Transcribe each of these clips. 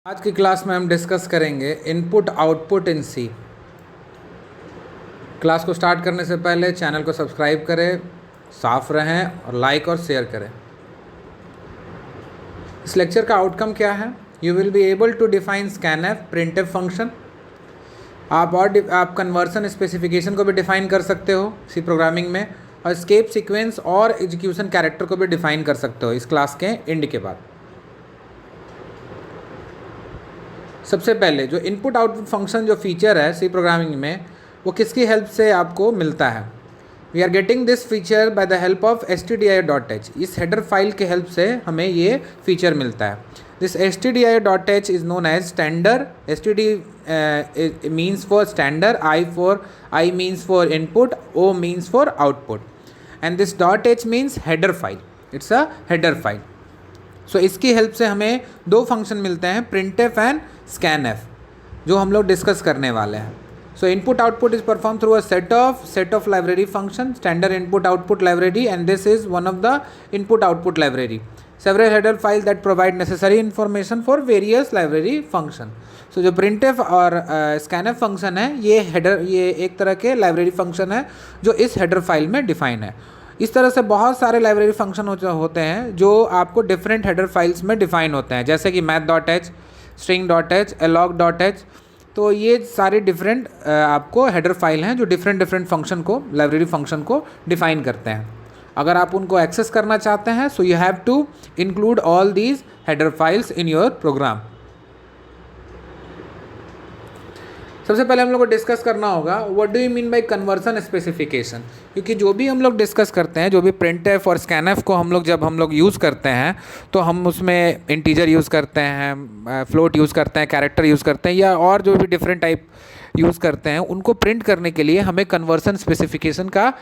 आज की क्लास में हम डिस्कस करेंगे input output in C. Class को स्टार्ट करने से पहले चैनल को सब्सक्राइब करें, साफ रहें और लाइक और शेयर करें। इस लेक्चर का आउटकम क्या है? You will be able to define scanf printf function. आप कन्वर्सन स्पेसिफिकेशन को भी डिफाइन कर सकते हो सी प्रोग्रामिंग में, और एस्केप सीक्वेंस और एग्जीक्यूशन कैरेक्टर को भी डिफाइन कर सकते हो इस क्लास के एंड के बाद। सबसे पहले जो इनपुट आउटपुट फंक्शन जो फीचर है सी प्रोग्रामिंग में, वो किसकी हेल्प से आपको मिलता है? We are getting this feature by the help of stdio.h। इस हेडर फाइल के हेल्प से हमें ये फीचर मिलता है। This stdio.h is known as standard. std means for standard, I means for input, O means for output, and this .h means header file. It's a header file. So इसकी help से हमें दो फंक्शन मिलते हैं, printf and scanf, जो हम लोग discuss करने वाले हैं। So input output is perform through a set of library function, standard input output library, and this is one of the input output library. Several header file that provide necessary information for various library function. So जो printf और scanf function है, ये एक तरह के library function है जो इस हेडर फाइल में डिफाइन है। इस तरह से बहुत सारे लाइब्रेरी फंक्शन होते हैं जो आपको डिफरेंट हेडर फाइल्स में डिफाइन होते हैं, जैसे कि math.h, string.h, alloc.h। तो ये सारे डिफरेंट आपको हेडर फाइल हैं जो डिफरेंट फंक्शन को, लाइब्रेरी फंक्शन को डिफाइन करते हैं। अगर आप उनको एक्सेस करना चाहते हैं, so you have to include all these header files in your program. सबसे पहले हम लोग को डिस्कस करना होगा what do you mean by conversion specification, क्योंकि जो भी हम लोग डिस्कस करते हैं, जो भी प्रिंटएफ और स्कैनएफ को जब हम लोग यूज़ करते हैं, तो हम उसमें इंटीजर यूज़ करते हैं, फ्लोट यूज़ करते हैं, कैरेक्टर यूज़ करते हैं, या और जो भी डिफरेंट टाइप यूज़ करते हैं, उनको प्रिंट करने के लिए हमें कन्वर्सन स्पेसिफिकेशन का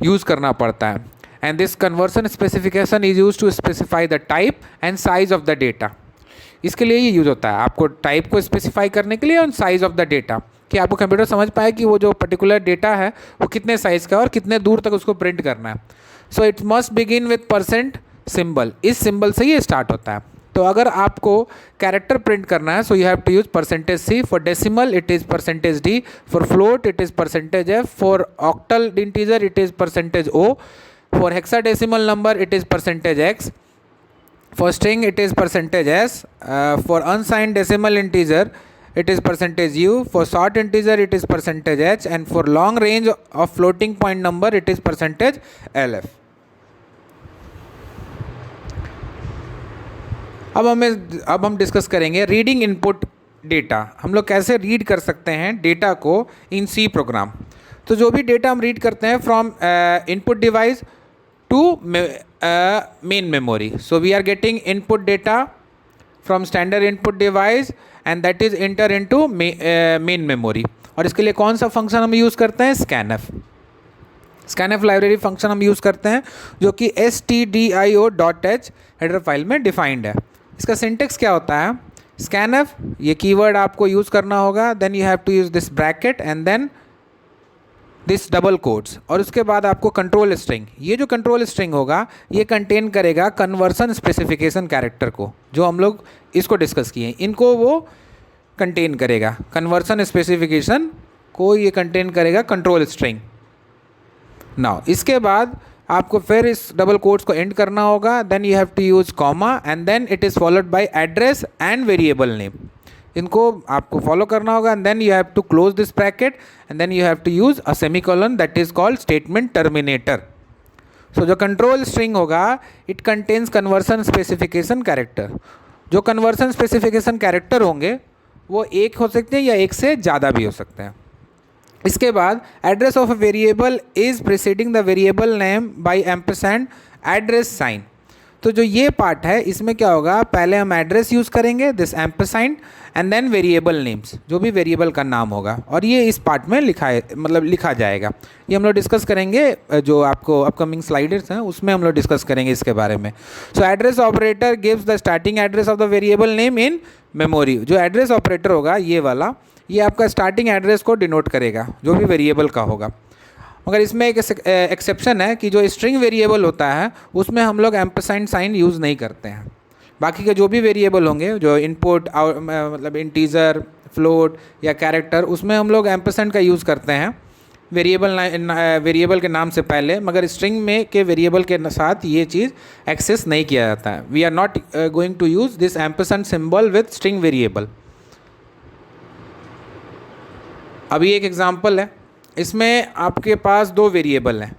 यूज़ करना पड़ता है। And this conversion specification is use to specify the type and size of the data. इसके लिए ये यूज़ होता है, आपको टाइप को स्पेसिफाई करने के लिए और साइज़ ऑफ द डेटा, कि आपको कंप्यूटर समझ पाए कि वो जो पर्टिकुलर डेटा है वो कितने साइज़ का है और कितने दूर तक उसको प्रिंट करना है। So it must begin with percent symbol. इस सिंबल से ये स्टार्ट होता है। तो अगर आपको कैरेक्टर प्रिंट करना है, so you have to use %c, for decimal it is %d, for float it is %f, for octal integer it is %o, for hexadecimal number it is %x, for string it is %s, for unsigned decimal integer it is %u, for short integer it is %h, and for long range of floating point number it is %lf। अब हम discuss करेंगे reading input data. हम लोग कैसे read कर सकते हैं data को इन सी प्रोग्राम। तो जो भी डेटा हम रीड करते हैं from input device to main memory. So we are getting input data from standard input device and that is enter into main memory। और इसके लिए कौन सा फंक्शन हम यूज़ करते हैं? स्कैनएफ लाइब्रेरी फंक्शन हम यूज़ करते हैं, जो कि stdio.h हेडर फाइल में डिफाइंड है। इसका सिंटेक्स क्या होता है? स्कैनएफ, ये कीवर्ड आपको यूज़ करना होगा, then you have to use this bracket and then this double quotes, और उसके बाद आपको कंट्रोल स्ट्रिंग। ये जो कंट्रोल स्ट्रिंग होगा ये कंटेन करेगा कन्वर्सन स्पेसिफिकेशन कैरेक्टर को, जो हम लोग इसको डिस्कस किए, इनको वो कंटेन करेगा। कन्वर्सन स्पेसिफिकेशन को ये कंटेन करेगा कंट्रोल स्ट्रिंग। नाउ इसके बाद आपको फिर इस डबल कोट्स को एंड करना होगा, then you have to use comma and then it is followed by address and variable name. इनको आपको फॉलो करना होगा, and then you have to close this bracket and then you have to use a semicolon that is called statement terminator. So जो control string होगा it contains conversion specification character. जो conversion specification character होंगे वो एक हो सकते हैं या एक से ज़्यादा भी हो सकते हैं। इसके बाद address of a variable is preceding the variable name by ampersand address sign. तो जो ये पार्ट है इसमें क्या होगा, पहले हम एड्रेस यूज़ करेंगे, this ampersand, and then variable names, जो भी वेरिएबल का नाम होगा, और ये इस पार्ट में लिखा जाएगा। ये हम लोग डिस्कस करेंगे, जो आपको अपकमिंग स्लाइड्स हैं उसमें हम लोग डिस्कस करेंगे इसके बारे में। So address operator gives the starting address of the variable name in memory. जो एड्रेस ऑपरेटर होगा ये वाला, ये आपका स्टार्टिंग एड्रेस को डिनोट करेगा जो भी वेरिएबल का होगा। मगर इसमें एक एक्सेप्शन है कि जो स्ट्रिंग वेरिएबल होता है उसमें हम लोग एम्परसाइंड साइन यूज़ नहीं करते हैं। बाकी के जो भी वेरिएबल होंगे, जो इनपुट मतलब इंटीजर, फ्लोट या कैरेक्टर, उसमें हम लोग एम्परसेंड का यूज़ करते हैं वेरिएबल के नाम से पहले, मगर स्ट्रिंग में के वेरिएबल के साथ ये चीज़ एक्सेस नहीं किया जाता है। We are not going to use this ampersand symbol with string variable. अभी एक एग्जांपल है, इसमें आपके पास दो वेरिएबल हैं,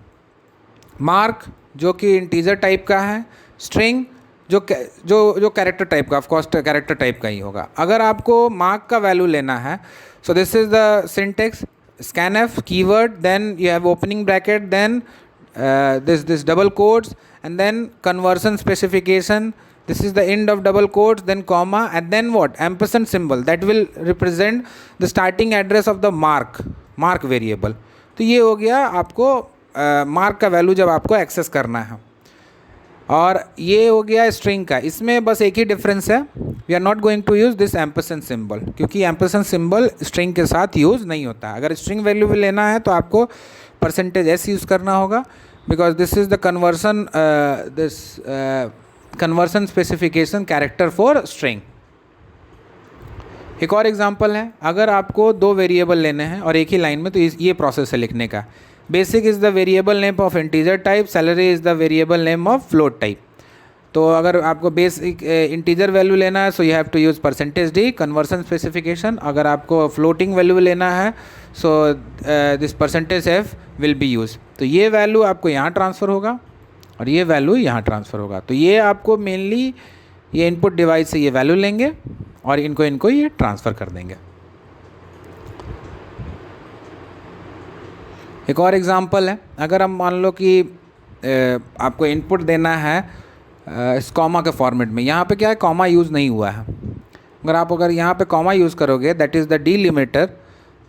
मार्क जो कि इंटीजर टाइप का है, स्ट्रिंग जो कैरेक्टर टाइप का, ऑफ कोर्स कैरेक्टर टाइप का ही होगा। अगर आपको मार्क का वैल्यू लेना है, so this is the syntax, scanf keyword, then you have opening bracket, then this double quotes, and then conversion specification, this is the end of double quotes, then comma, and then what, ampersand symbol that will represent the starting address of the mark variable। तो ये हो गया आपको mark का value जब आपको access करना है। और ये हो गया स्ट्रिंग का। इसमें बस एक ही डिफरेंस है, we are not going to use this ampersand symbol, क्योंकि एम्परसेंड सिंबल स्ट्रिंग के साथ यूज़ नहीं होता। अगर स्ट्रिंग वैल्यू भी लेना है तो आपको %s यूज़ करना होगा, because this is the conversion specification character for string. एक और एग्जांपल है, अगर आपको दो वेरिएबल लेने हैं और एक ही लाइन में, तो ये प्रोसेस है लिखने का। Basic is the variable name of integer type, salary is the variable name of float type. तो अगर आपको बेसिक इंटीजर वैल्यू लेना है, so you have to use %d conversion specification. अगर आपको फ्लोटिंग वैल्यू लेना है, so this %f will be use. तो ये वैल्यू आपको यहाँ ट्रांसफ़र होगा और ये वैल्यू यहाँ ट्रांसफ़र होगा। तो ये आपको मेनली ये इनपुट डिवाइस से ये वैल्यू लेंगे और इनको ये ट्रांसफ़र कर देंगे। एक और एग्जांपल है, अगर हम मान लो कि आपको इनपुट देना है इस कॉमा के फॉर्मेट में, यहाँ पे क्या है, कॉमा यूज़ नहीं हुआ है। अगर यहाँ पे कॉमा यूज़ करोगे, that is the delimiter,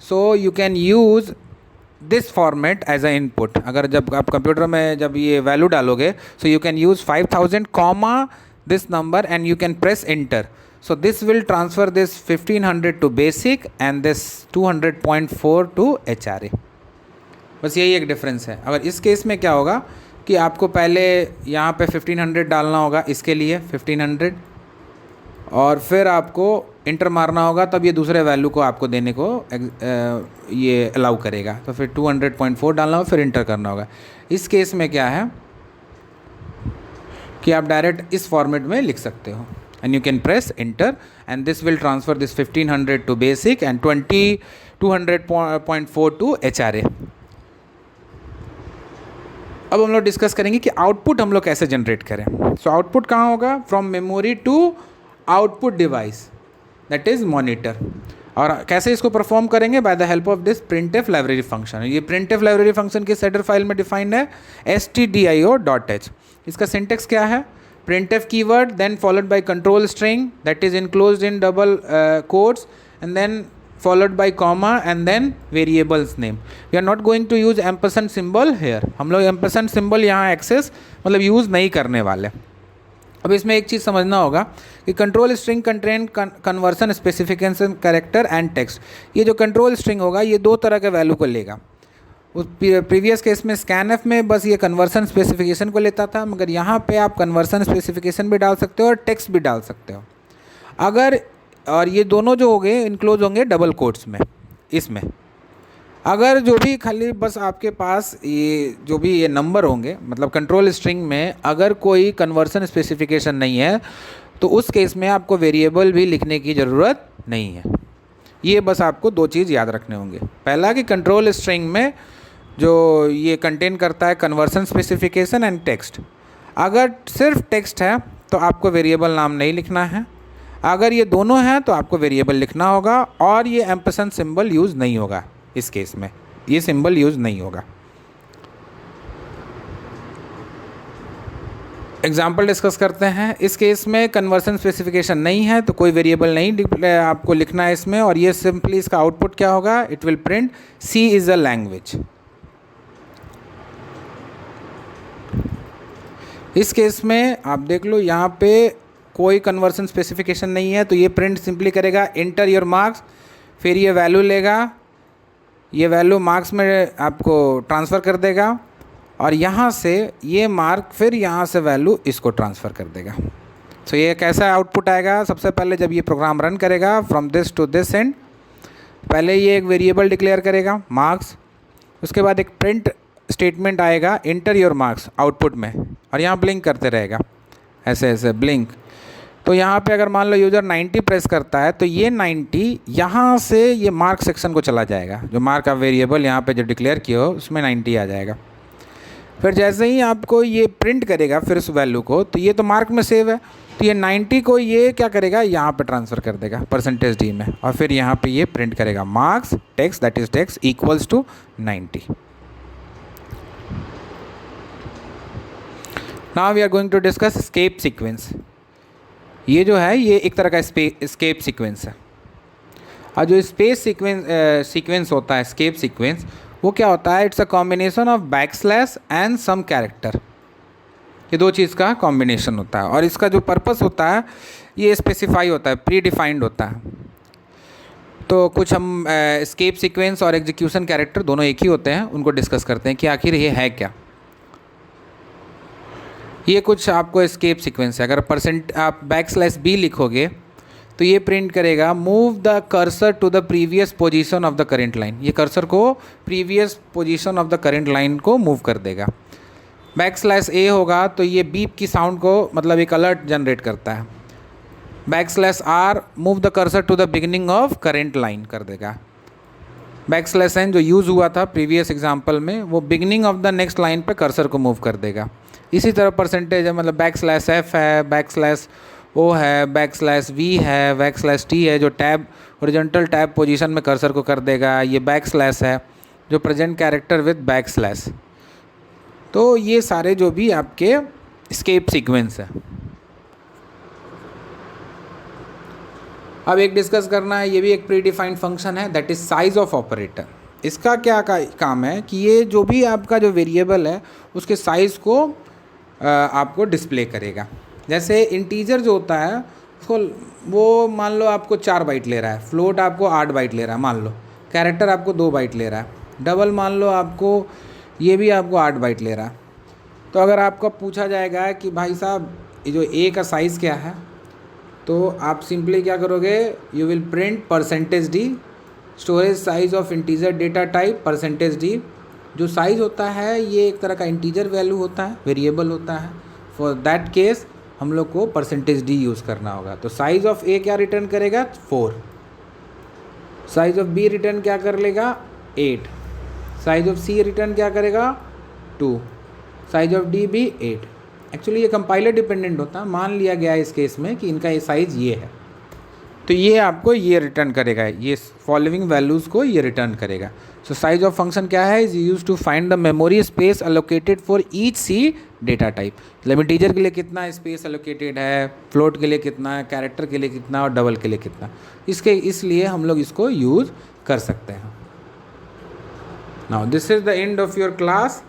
so you can use this format as a input. अगर जब आप कंप्यूटर में जब ये वैल्यू डालोगे, so you can use 5000 comma this number and you can press enter. So this will transfer this 1500 to basic and this 200.4 to HRA। बस यही एक डिफरेंस है। अगर इस केस में क्या होगा कि आपको पहले यहाँ पे 1500 डालना होगा, इसके लिए 1500, और फिर आपको इंटर मारना होगा, तब ये दूसरे वैल्यू को आपको देने को ये अलाउ करेगा। तो फिर 200.4 डालना होगा, फिर इंटर करना होगा। इस केस में क्या है कि आप डायरेक्ट इस फॉर्मेट में लिख सकते हो, and you can press enter and this will transfer this 1500 to basic and 200.4 to HRA। अब हम लोग डिस्कस करेंगे कि आउटपुट हम लोग कैसे जनरेट करें। सो आउटपुट कहाँ होगा, from memory to output device, that is monitor. और कैसे इसको परफॉर्म करेंगे, by the help of this printf library function. ये printf लाइब्रेरी फंक्शन की सेडर फाइल में डिफाइंड है stdio.h। इसका सिंटेक्स क्या है, printf keyword then followed by control string that is enclosed in double quotes and then followed by comma and then variables name। we are not going to use ampersand symbol here। हम लोग ampersand symbol यहाँ access मतलब use नहीं करने वाले। अब इसमें एक चीज़ समझना होगा कि control string contain conversion specification character and text. ये जो कंट्रोल स्ट्रिंग होगा ये दो तरह के वैल्यू को लेगा। उस प्रीवियस केस में स्कैनएफ में बस ये कन्वर्सन स्पेसिफिकेशन को लेता था, मगर यहाँ पे आप कन्वर्सन स्पेसिफिकेशन भी डाल सकते हो और टेक्स्ट भी डाल सकते हो। अगर और ये दोनों जो होंगे इनक्लोज होंगे डबल कोट्स में। इसमें अगर जो भी खाली बस आपके पास ये जो भी ये नंबर होंगे, मतलब कंट्रोल स्ट्रिंग में अगर कोई कन्वर्सन स्पेसिफिकेशन नहीं है, तो उस केस में आपको वेरिएबल भी लिखने की ज़रूरत नहीं है। ये बस आपको दो चीज़ याद रखने होंगे। पहला कि कंट्रोल स्ट्रिंग में जो ये कंटेन करता है कन्वर्सन स्पेसिफिकेशन एंड टेक्स्ट। अगर सिर्फ टेक्स्ट है तो आपको वेरिएबल नाम नहीं लिखना है, अगर ये दोनों हैं तो आपको वेरिएबल लिखना होगा, और ये एम्परसेंड सिंबल यूज़ नहीं होगा। इस केस में ये सिंबल यूज़ नहीं होगा। एग्जाम्पल डिस्कस करते हैं। इस केस में कन्वर्सन स्पेसिफिकेशन नहीं है तो कोई वेरिएबल नहीं आपको लिखना है इसमें, और ये सिंपली इसका आउटपुट क्या होगा, it will print C is a language. इस केस में आप देख लो यहाँ पे कोई कन्वर्सन स्पेसिफिकेशन नहीं है, तो ये प्रिंट सिंपली करेगा इंटर योर मार्क्स, फिर ये वैल्यू लेगा, ये वैल्यू मार्क्स में आपको ट्रांसफ़र कर देगा, और यहाँ से ये मार्क फिर यहाँ से वैल्यू इसको ट्रांसफ़र कर देगा। तो ये कैसा आउटपुट आएगा, सबसे पहले जब ये प्रोग्राम रन करेगा from this to this end, पहले ये एक वेरिएबल डिक्लेयर करेगा मार्क्स, उसके बाद एक प्रिंट स्टेटमेंट आएगा इंटर योर मार्क्स आउटपुट में, और यहाँ ब्लिंक करते रहेगा ऐसे ऐसे ब्लिंक। तो यहाँ पे अगर मान लो यूज़र 90 प्रेस करता है तो ये 90 यहाँ से ये मार्क सेक्शन को चला जाएगा, जो मार्क आप वेरिएबल यहाँ पे जो डिक्लेयर किया हो उसमें 90 आ जाएगा। फिर जैसे ही आपको ये प्रिंट करेगा फिर उस वैल्यू को, तो ये तो मार्क में सेव है, तो ये 90 को ये क्या करेगा यहाँ पे ट्रांसफ़र कर देगा %d में, और फिर यहाँ पे ये प्रिंट करेगा marks text that is text equals to 90। Now we are going to discuss escape sequence. ये जो है ये एक तरह का एस्केप सीक्वेंस है, और जो स्पेस सीक्वेंस होता है एस्केप सीक्वेंस, वो क्या होता है, it's a combination of backslash and some character. ये दो चीज़ का कॉम्बिनेशन होता है, और इसका जो पर्पस होता है ये स्पेसिफाई होता है, प्री डिफाइंड होता है। तो कुछ हम एस्केप सीक्वेंस और एग्जीक्यूशन कैरेक्टर दोनों एक ही होते हैं, उनको डिस्कस करते हैं कि आखिर ये है क्या। ये कुछ आपको एस्केप सीक्वेंस है। अगर आप \b लिखोगे तो ये प्रिंट करेगा move the cursor to the previous position of the current line. ये कर्सर को previous position of the current line को मूव कर देगा। \a होगा तो ये बीप की साउंड को मतलब एक अलर्ट जनरेट करता है। \r move the cursor to the beginning of current line कर देगा। \n जो यूज़ हुआ था प्रीवियस एग्जाम्पल में, वो beginning of the next line पे कर्सर को मूव कर देगा। इसी तरह परसेंटेज है, मतलब \f है, \o है, \v है, \t है जो टैब ओरिजेंटल टैब पोजीशन में कर्सर को कर देगा। ये \/ है जो प्रेजेंट कैरेक्टर विद \। तो ये सारे जो भी आपके एस्केप सीक्वेंस है। अब एक डिस्कस करना है, ये भी एक प्री डिफाइंड फंक्शन है, that is size of operator. इसका क्या काम है कि ये जो भी आपका जो वेरिएबल है उसके साइज़ को आपको डिस्प्ले करेगा। जैसे इंटीजर जो होता है उसको वो मान लो आपको 4 बाइट ले रहा है, फ्लोट आपको 8 बाइट ले रहा है मान लो, कैरेक्टर आपको 2 बाइट ले रहा है, डबल मान लो आपको ये भी आपको 8 बाइट ले रहा है। तो अगर आपको पूछा जाएगा कि भाई साहब ये जो ए का साइज़ क्या है, तो आप सिंपली क्या करोगे, you will print %d storage size of integer data type %d। जो साइज़ होता है ये एक तरह का इंटीजर वैल्यू होता है, वेरिएबल होता है। फॉर दैट केस हम लोग को %d यूज़ करना होगा। तो साइज़ ऑफ ए क्या रिटर्न करेगा 4, साइज़ ऑफ बी रिटर्न क्या कर लेगा 8, साइज़ ऑफ सी रिटर्न क्या करेगा 2, साइज़ ऑफ डी भी 8। एक्चुअली ये कंपाइलर डिपेंडेंट होता है, मान लिया गया है इस केस में कि इनका ये साइज़ ये है, तो ये आपको ये रिटर्न करेगा, ये फॉलोइंग वैल्यूज़ को ये रिटर्न करेगा। सो साइज ऑफ फंक्शन क्या है, is use to find the memory space allocated for each C data type. मतलब इंटीजर के लिए कितना स्पेस अलोकेटेड है, फ्लोट के लिए कितना है, कैरेक्टर के लिए कितना और डबल के लिए कितना, इसलिए हम लोग इसको यूज़ कर सकते हैं। Now this is the end of your class.